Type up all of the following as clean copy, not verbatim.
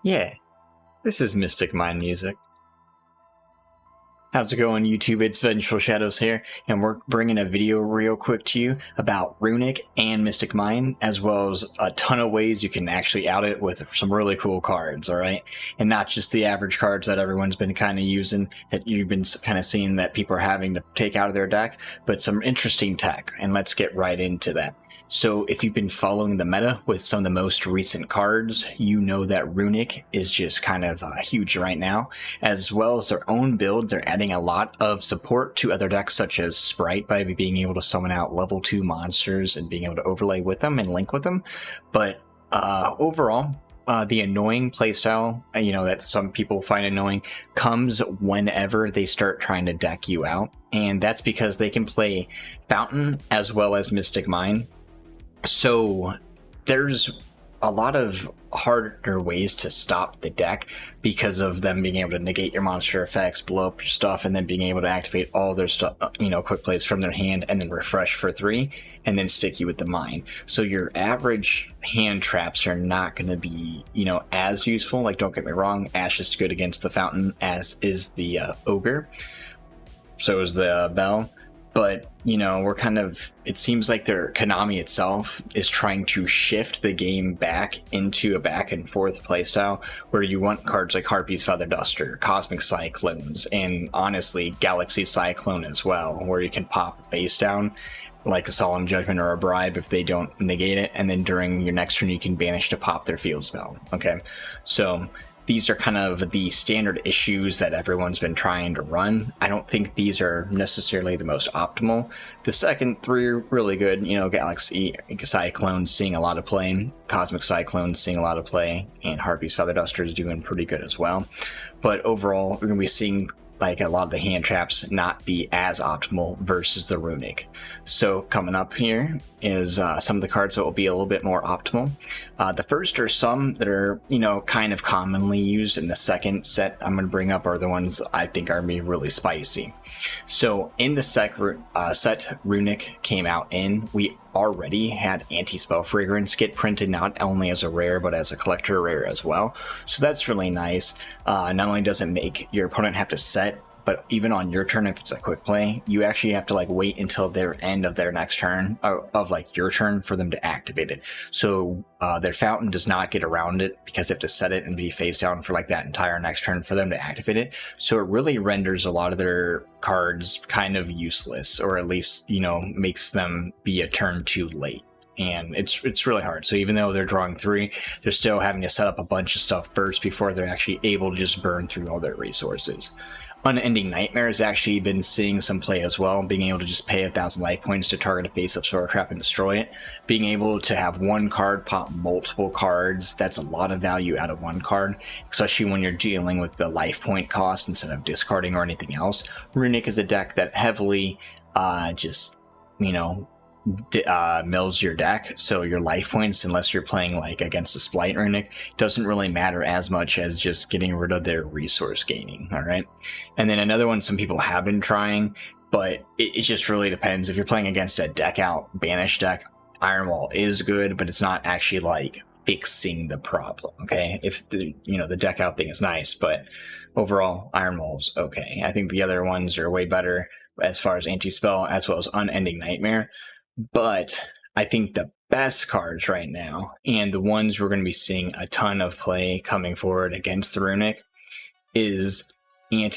Yeah, this is Mystic Mind Music. How's it going, YouTube? It's Vengeful Shadows here, and we're bringing a video real quick to you about Runick and Mystic Mind, as well as a ton of ways you can actually out it with some really cool cards, alright? And not just the average cards that everyone's been kind of using, that you've been kind of seeing that people are having to take out of their deck, but some interesting tech, and let's get right into that. So if you've been following the meta with some of the most recent cards, you know that Runick is just kind of huge right now. As well as their own build, they're adding a lot of support to other decks such as Sprite by being able to summon out level 2 monsters and being able to overlay with them and link with them. But overall, the annoying playstyle, that some people find annoying, comes whenever they start trying to deck you out. And that's because they can play Fountain as well as Mystic Mind. So there's a lot of harder ways to stop the deck because of them being able to negate your monster effects, blow up your stuff, and then being able to activate all their stuff, quick plays from their hand and then refresh for 3 and then stick you with the mine. So your average hand traps are not going to be, as useful. Like, don't get me wrong, Ash is good against the Fountain, as is the Ogre. So is the Bell. But, it seems like their Konami itself is trying to shift the game back into a back and forth playstyle where you want cards like Harpy's Feather Duster, Cosmic Cyclones, and honestly, Galaxy Cyclone as well, where you can pop base down like a Solemn Judgment or a Bribe if they don't negate it, and then during your next turn you can banish to pop their field spell. Okay, so these are kind of the standard issues that everyone's been trying to run. I don't think these are necessarily the most optimal. The second 3 are really good. Galaxy Cyclone seeing a lot of play, Cosmic Cyclone seeing a lot of play, and Harpy's Feather Duster is doing pretty good as well. But overall, we're going to be seeing a lot of the hand traps not be as optimal versus the Runick. So coming up here is some of the cards that will be a little bit more optimal. The first are some that are, kind of commonly used, and the second set I'm going to bring up are the ones I think are going to be really spicy. So in the set Runick came out in, we already had Anti-Spell Fragrance get printed not only as a rare but as a collector rare as well. So that's really nice. Not only does it make your opponent have to set, but even on your turn, if it's a quick play, you actually have to wait until their end of their next turn, of your turn, for them to activate it. So their Fountain does not get around it because they have to set it and be face down for that entire next turn for them to activate it. So it really renders a lot of their cards kind of useless, or at least, makes them be a turn too late. And it's really hard. So even though they're drawing 3, they're still having to set up a bunch of stuff first before they're actually able to just burn through all their resources. Unending Nightmare has actually been seeing some play as well, being able to just pay 1,000 life points to target a face-up Sword Trap and destroy it. Being able to have one card pop multiple cards, that's a lot of value out of one card, especially when you're dealing with the life point cost instead of discarding or anything else. Runick is a deck that heavily mills your deck, so your life points, unless you're playing against the Splight Runick, doesn't really matter as much as just getting rid of their resource gaining. All right, and then another one some people have been trying, but it just really depends. If you're playing against a deck out banish deck, Iron Wall is good, but it's not actually fixing the problem. Okay, if the deck out thing is nice, but overall Iron Wall's okay. I think the other ones are way better as far as anti-spell, as well as Unending Nightmare. But I think the best cards right now, and the ones we're going to be seeing a ton of play coming forward against the Runick, is the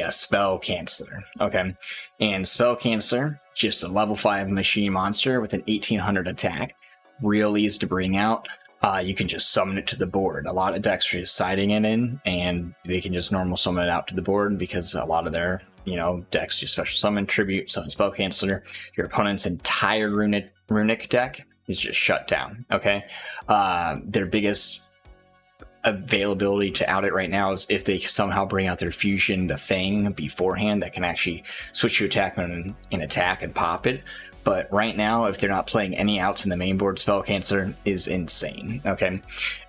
Spell Canceller. Okay, and Spell Canceller, just a level 5 machine monster with an 1800 attack, real easy to bring out. You can just summon it to the board. A lot of decks are just siding it in, and they can just normal summon it out to the board because a lot of their decks just special summon, tribute, summon Spell Canceller. Your opponent's entire Runick deck is just shut down. Okay, their biggest availability to out it right now is if they somehow bring out their Fusion, the Fang, beforehand, that can actually switch your attack and attack and pop it. But right now, if they're not playing any outs in the main board, Spell Canceller is insane. Okay,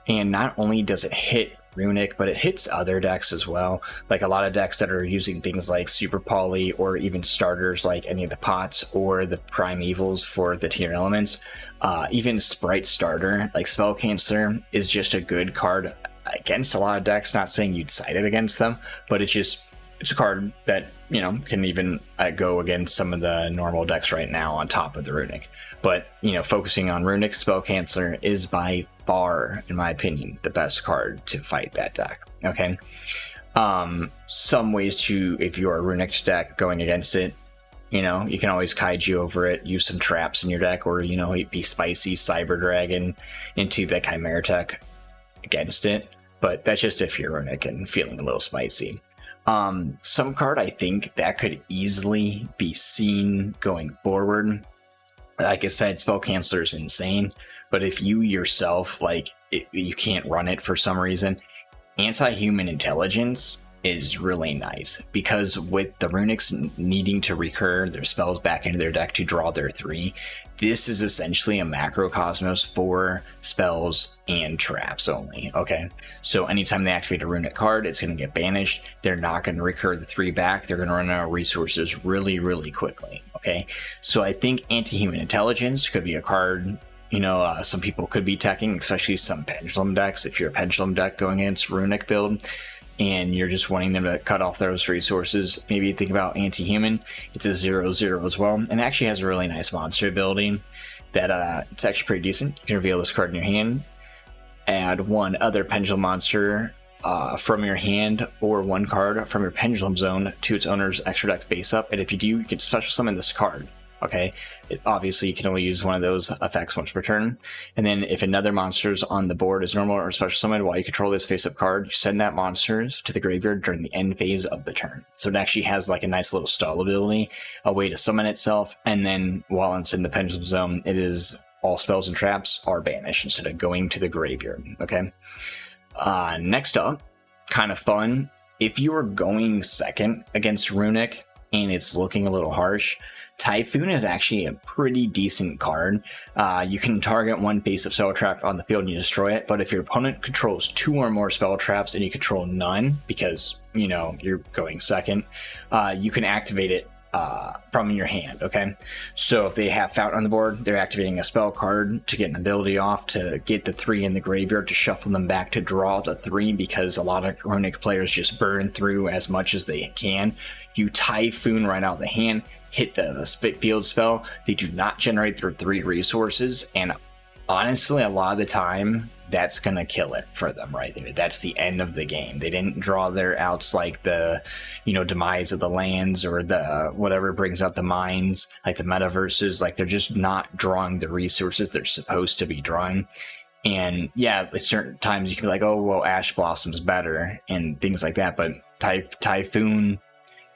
and not only does it hit Runick, but it hits other decks as well. Like a lot of decks that are using things like Super Poly or even starters like any of the Pots or the Primevals for the tier elements. Even Sprite Starter, like Spell Canceller, is just a good card against a lot of decks. Not saying you'd side it against them, but it's a card that, you know, can even go against some of the normal decks right now on top of the Runick. But, you know, focusing on Runick, Spell Canceller is by far, in my opinion, the best card to fight that deck. Okay. Some ways to, if you're a Runick deck going against it, you know, you can always kaiju over it, use some traps in your deck, or, you know, be spicy Cyber Dragon into the Chimera tech against it. But that's just if you're Runick and feeling a little spicy. Some card I think that could easily be seen going forward. Like I said, Spell Canceller is insane, but if you yourself, you can't run it for some reason, AntiHuman Intelligence is really nice, because with the Runicks needing to recur their spells back into their deck to draw their 3, this is essentially a macrocosmos for spells and traps only. Okay, so anytime they activate a Runick card, it's going to get banished. They're not going to recur the 3 back. They're going to run out of resources really, really quickly. Okay, so I think AntiHuman Intelligence could be a card, you know, some people could be teching, especially some Pendulum decks. If you're a Pendulum deck going against Runick build, and you're just wanting them to cut off those resources, maybe think about AntiHuman. It's a 0/0 as well, and actually has a really nice monster ability that it's actually pretty decent. You can reveal this card in your hand, add 1 other Pendulum monster from your hand, or 1 card from your Pendulum zone to its owner's extra deck face up, and if you do, you can special summon this card. Okay, obviously you can only use one of those effects once per turn, and then if another monster's on the board is normal or special summoned while you control this face-up card, you send that monster to the graveyard during the end phase of the turn. So it actually has like a nice little stall ability, a way to summon itself, and then while it's in the Pendulum zone, it is all spells and traps are banished instead of going to the graveyard. Okay, next up, kind of fun, if you are going second against Runick and it's looking a little harsh, Typhoon is actually a pretty decent card. You can target 1 face-up spell trap on the field and you destroy it, but if your opponent controls 2 or more spell traps and you control none, because, you know, you're going second, you can activate it from your hand. Okay, so if they have Fountain on the board, they're activating a spell card to get an ability off to get the 3 in the graveyard to shuffle them back to draw the 3, because a lot of Runick players just burn through as much as they can. You Typhoon right out of the hand, hit the field spell, they do not generate their 3 resources, and honestly a lot of the time that's gonna kill it for them right there. That's the end of the game. They didn't draw their outs like the, you know, demise of the lands or the whatever brings out the mines, like the metaverses. Like they're just not drawing the resources they're supposed to be drawing. And yeah, at certain times you can be like, oh well, Ash Blossom's better and things like that, but Typhoon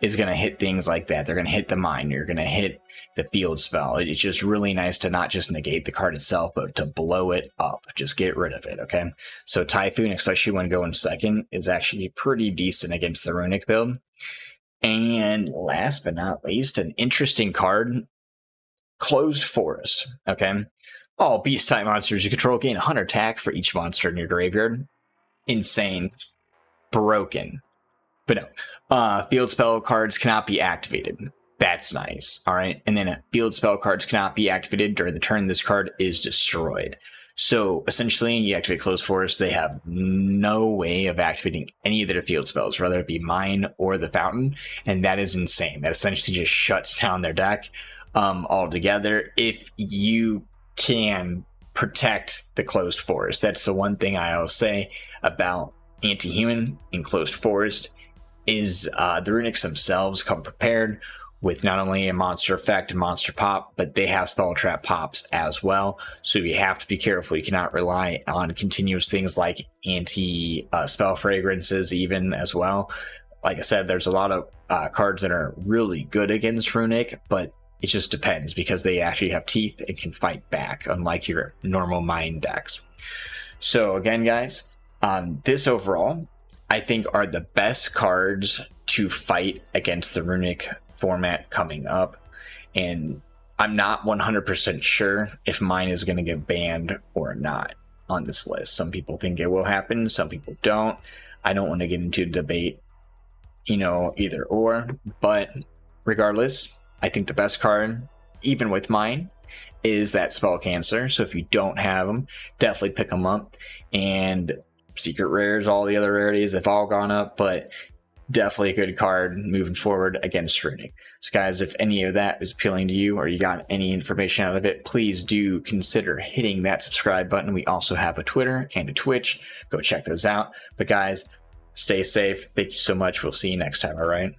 is going to hit things like that. They're going to hit the mine. You're going to hit the field spell. It's just really nice to not just negate the card itself, but to blow it up. Just get rid of it, okay? So Typhoon, especially when going second, is actually pretty decent against the Runick build. And last but not least, an interesting card, Closed Forest, okay? All beast-type monsters you control gain 100 attack for each monster in your graveyard. Insane. Broken. But no, field spell cards cannot be activated. That's nice, all right? And then field spell cards cannot be activated during the turn this card is destroyed. So essentially, you activate Closed Forest, they have no way of activating any of their field spells, whether it be Mine or the Fountain, and that is insane. That essentially just shuts down their deck altogether. If you can protect the Closed Forest, that's the one thing I always say about AntiHuman and Closed Forest, is the Runicks themselves come prepared with not only a monster effect and monster pop, but they have spell trap pops as well. So you have to be careful. You cannot rely on continuous things like spell fragrances even as well. Like I said, there's a lot of cards that are really good against Runick, but it just depends because they actually have teeth and can fight back, unlike your normal mine decks. So again, guys, this overall, I think are the best cards to fight against the Runick format coming up. And I'm not 100% sure if mine is going to get banned or not. on this list. Some people think it will happen, some people don't. I don't want to get into a debate, either or, but regardless, I think the best card, even with mine, is that Spell Cancer. So if you don't have them, definitely pick them up. And secret rares, all the other rarities, they've all gone up, but definitely a good card moving forward against Runick. So guys, if any of that is appealing to you or you got any information out of it, please do consider hitting that subscribe button. We also have a Twitter and a Twitch. Go check those out. But guys, stay safe. Thank you so much. We'll see you next time, all right?